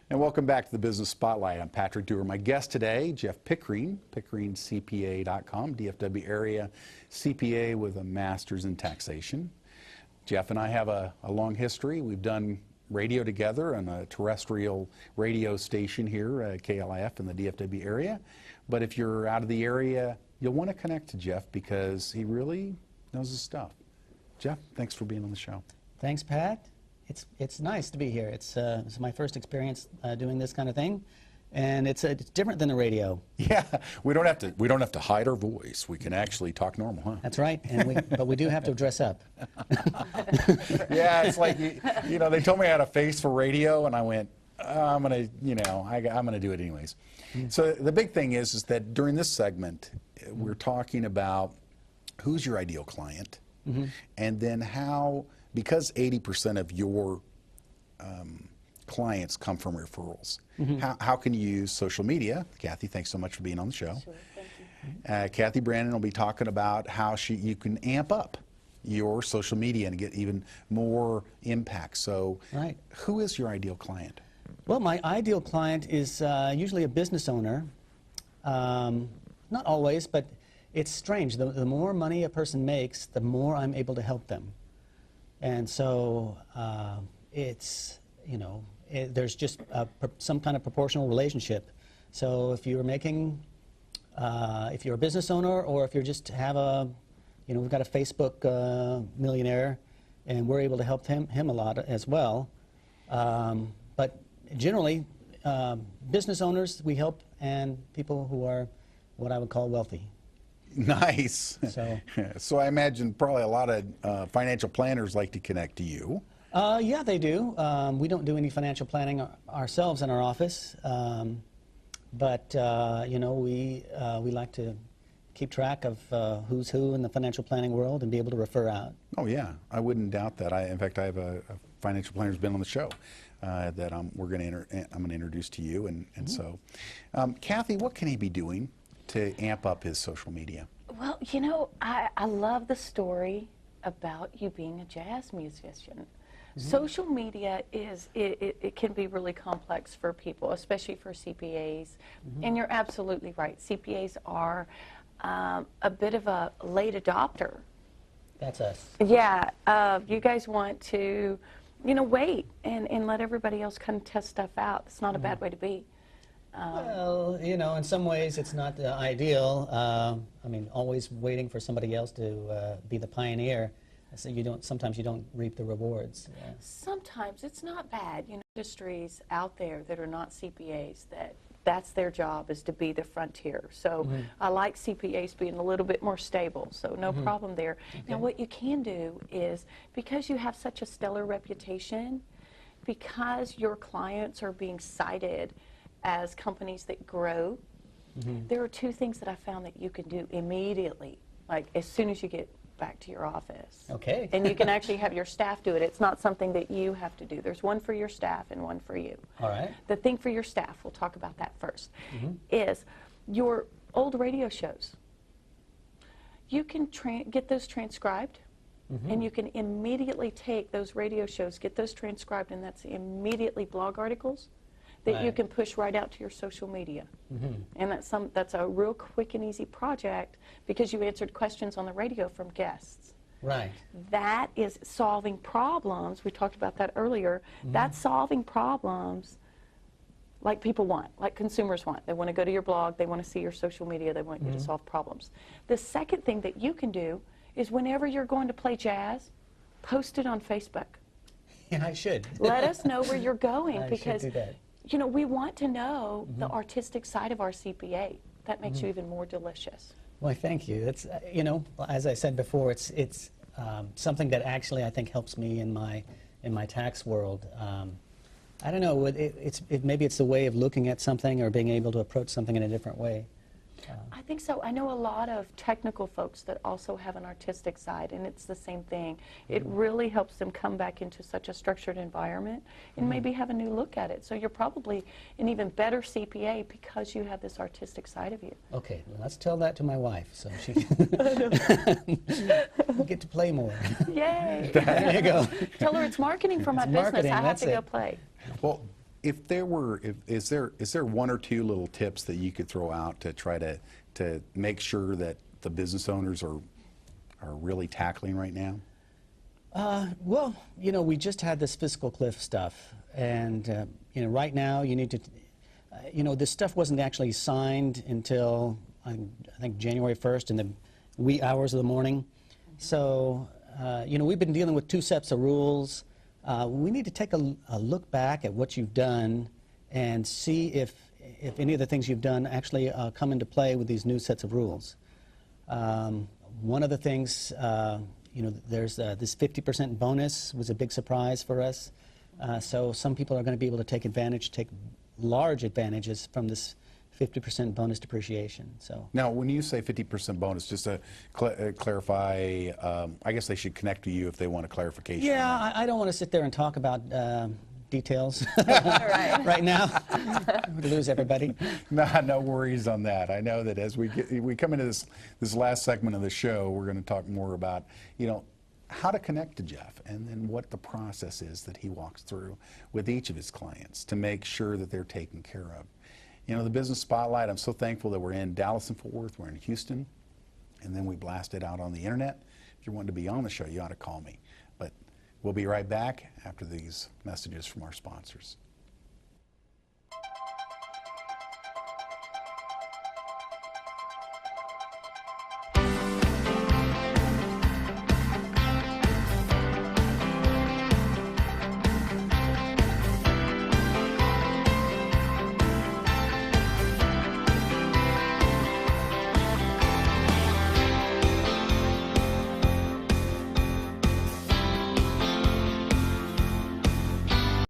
And welcome back to the Business Spotlight. I'm Patrick Dewar. My guest today, Jeff Pickering, PickeringCPA.com, DFW area CPA with a master's in taxation. Jeff and I have a long history. We've done radio together on a terrestrial radio station here at KLIF in the DFW area. But if you're out of the area, you'll want to connect to Jeff because he really knows his stuff. Jeff, thanks for being on the show. Thanks, Pat. It's nice to be here. It's my first experience doing this kind of thing, and it's different than the radio. Yeah, we don't have to hide our voice. We can actually talk normal, huh? That's right, but we do have to dress up. Yeah, it's like you know they told me I had a face for radio, and I went, I'm gonna do it anyways. So the big thing is that during this segment, we're talking about who's your ideal client, and then how. Because 80% of your clients come from referrals, how can you use social media? Kathy, thanks so much for being on the show. Sure, thank you. Kathy Brandon will be talking about how you can amp up your social media and get even more impact. So who is your ideal client? Well, my ideal client is usually a business owner. Not always, but it's strange. The more money a person makes, the more I'm able to help them. And so it's, there's just some kind of proportional relationship. So if you're making, if you're a business owner, or if you just have we've got a Facebook millionaire, and we're able to help him a lot as well. But generally, business owners we help, and people who are what I would call wealthy. Nice. So I imagine probably a lot of financial planners like to connect to you. Yeah, they do. We don't do any financial planning ourselves in our office, but we like to keep track of who's who in the financial planning world and be able to refer out. Oh yeah, I wouldn't doubt that. In fact, I have a financial planner who's been on the show that I'm going to introduce to you, and so, Kathy, what can he be doing to amp up his social media? Well, I love the story about you being a jazz musician. Social media it can be really complex for people, especially for CPAs. And you're absolutely right. CPAs are a bit of a late adopter. That's us. Yeah. You guys want to, wait and let everybody else kind of test stuff out. It's not a bad way to be. Well, in some ways it's not ideal. I mean, always waiting for somebody else to be the pioneer, so sometimes you don't reap the rewards. Yeah. Sometimes it's not bad. Industries out there that are not CPAs, that's their job, is to be the frontier. So I like CPAs being a little bit more stable, so no problem there. Okay. Now what you can do is, because you have such a stellar reputation, because your clients are being cited as companies that grow, there are two things that I found that you can do immediately, like as soon as you get back to your office. Okay. And you can actually have your staff do it. It's not something that you have to do. There's one for your staff and one for you. All right. The thing for your staff, we'll talk about that first, is your old radio shows. You can get those transcribed, and you can immediately take those radio shows, get those transcribed, and that's immediately blog articles that you can push right out to your social media. And that's a real quick and easy project because you answered questions on the radio from guests. Right. That is solving problems. We talked about that earlier. That's solving problems like people want, like consumers want. They want to go to your blog, they want to see your social media, they want you to solve problems. The second thing that you can do is whenever you're going to play jazz, post it on Facebook. Yeah, I should. Let us know where you're going, because should do that. We want to know the artistic side of our CPA. That makes you even more delicious. Well, thank you. It's as I said before, it's something that actually I think helps me in my tax world. I don't know. Maybe it's the way of looking at something or being able to approach something in a different way. I think so. I know a lot of technical folks that also have an artistic side, and it's the same thing. It really helps them come back into such a structured environment and maybe have a new look at it. So you're probably an even better CPA because you have this artistic side of you. Okay, well, let's tell that to my wife so she get to play more. Yay! There you go. Tell her it's marketing for my business. I have to go play. Well, If there were, is there one or two little tips that you could throw out to try to make sure that the business owners are really tackling right now? Well, we just had this fiscal cliff stuff, and right now you need to, this stuff wasn't actually signed until I think January 1st in the wee hours of the morning. So, we've been dealing with two sets of rules. We need to take a look back at what you've done and see if any of the things you've done actually come into play with these new sets of rules. One of the things, there's this 50% bonus was a big surprise for us. So some people are going to be able to take large advantages from this 50% bonus depreciation. So now, when you say 50% bonus, just to clarify, I guess they should connect to you if they want a clarification. Yeah, I don't want to sit there and talk about details right now. We'd lose everybody. No worries on that. I know that as we come into this last segment of the show, we're going to talk more about how to connect to Jeff and then what the process is that he walks through with each of his clients to make sure that they're taken care of. The Business Spotlight, I'm so thankful that we're in Dallas and Fort Worth, we're in Houston, and then we blast it out on the internet. If you want to be on the show, you ought to call me. But we'll be right back after these messages from our sponsors.